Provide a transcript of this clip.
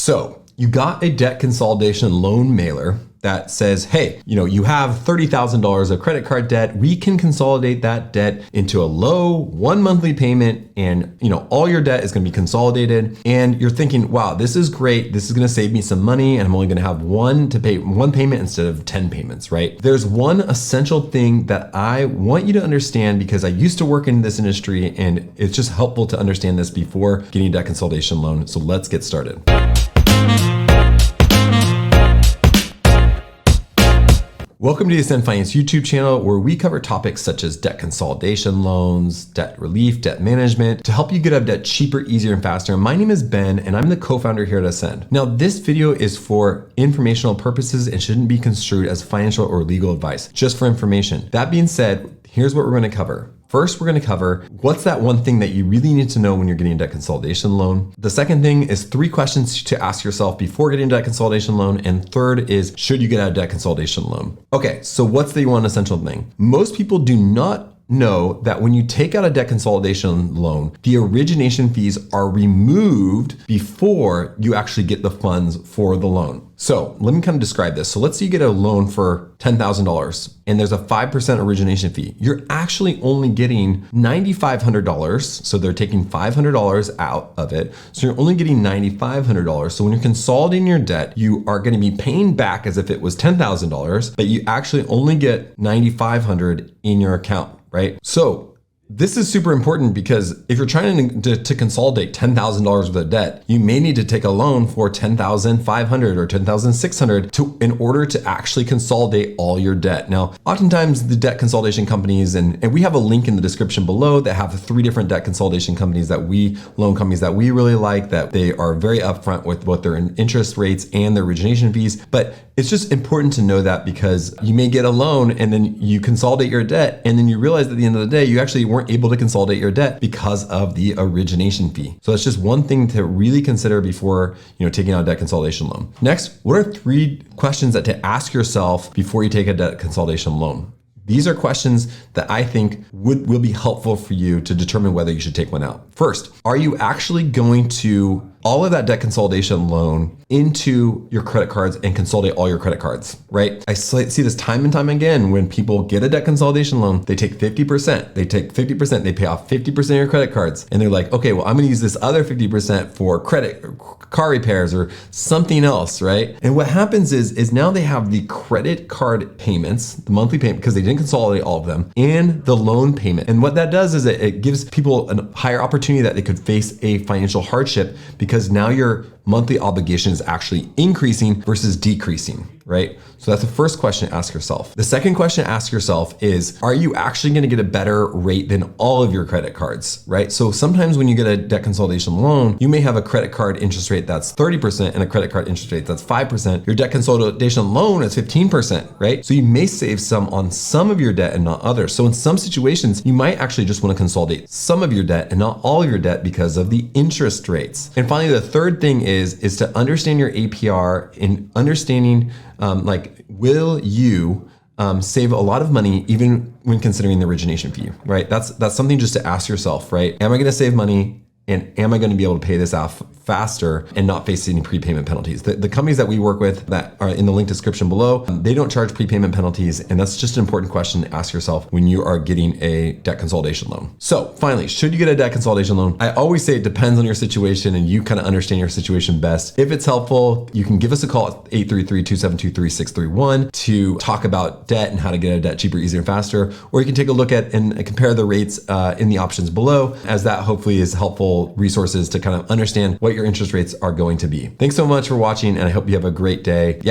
So you got a debt consolidation loan mailer that says, hey, you have $30,000 of credit card debt. We can consolidate that debt into a low 1 monthly payment, and all your debt is going to be consolidated. And you're thinking, wow, this is great. This is going to save me some money, and I'm only going to have one payment instead of 10 payments, right? There's one essential thing that I want you to understand, because I used to work in this industry, and it's just helpful to understand this before getting a debt consolidation loan. So let's get started. Welcome to the Ascend Finance YouTube channel, where we cover topics such as debt consolidation loans, debt relief, debt management, to help you get out of debt cheaper, easier, and faster. My name is Ben, and I'm the co-founder here at Ascend. Now, this video is for informational purposes and shouldn't be construed as financial or legal advice, just for information. That being said, here's what we're going to cover. First, we're going to cover what's that one thing that you really need to know when you're getting a debt consolidation loan. The second thing is 3 questions to ask yourself before getting a debt consolidation loan. And third is, should you get a debt consolidation loan? Okay, so what's the one essential thing? Most people do not know that when you take out a debt consolidation loan, the origination fees are removed before you actually get the funds for the loan. So let me kind of describe this. So let's say you get a loan for $10,000 and there's a 5% origination fee. You're actually only getting $9,500. So they're taking $500 out of it. So you're only getting $9,500. So when you're consolidating your debt, you are going to be paying back as if it was $10,000, but you actually only get $9,500 in your account, right? So this is super important, because if you're trying to consolidate $10,000 worth of debt, you may need to take a loan for $10,500 or $10,600 in order to actually consolidate all your debt. Now, oftentimes the debt consolidation companies, and we have a link in the description below that have 3 different debt consolidation companies loan companies that we really like, that they are very upfront with both their interest rates and their origination fees. But it's just important to know that, because you may get a loan and then you consolidate your debt, and then you realize at the end of the day, you actually weren't able to consolidate your debt because of the origination fee. So that's just one thing to really consider before taking out a debt consolidation loan. Next, what are 3 questions to ask yourself before you take a debt consolidation loan? These are questions that I think will be helpful for you to determine whether you should take one out. First, are you actually going to all of that debt consolidation loan into your credit cards and consolidate all your credit cards, right? I see this time and time again. When people get a debt consolidation loan, they take 50%. They pay off 50% of your credit cards. And they're like, okay, well, I'm going to use this other 50% for credit, or car repairs, or something else, right? And what happens is now they have the credit card payments, the monthly payment, because they didn't consolidate all of them, and the loan payment. And what that does is it gives people a higher opportunity that they could face a financial hardship, because now your monthly obligation is actually increasing versus decreasing, right? So that's the first question to ask yourself. The second question to ask yourself is, are you actually going to get a better rate than all of your credit cards, right? So sometimes when you get a debt consolidation loan, you may have a credit card interest rate that's 30% and a credit card interest rate that's 5%. Your debt consolidation loan is 15%, right? So you may save some on some of your debt and not others. So in some situations, you might actually just want to consolidate some of your debt and not all of your debt because of the interest rates. And finally, the third thing is to understand your APR, and understanding will you save a lot of money even when considering the origination fee, right? That's something just to ask yourself, right? Am I going to save money? And am I going to be able to pay this off faster and not face any prepayment penalties? The companies that we work with that are in the link description below, they don't charge prepayment penalties. And that's just an important question to ask yourself when you are getting a debt consolidation loan. So finally, should you get a debt consolidation loan? I always say it depends on your situation, and you kind of understand your situation best. If it's helpful, you can give us a call at 833-272-3631 to talk about debt and how to get a debt cheaper, easier, and faster. Or you can take a look at and compare the rates in the options below, as that hopefully is helpful resources to kind of understand what your interest rates are going to be. Thanks so much for watching, and I hope you have a great day. Yeah.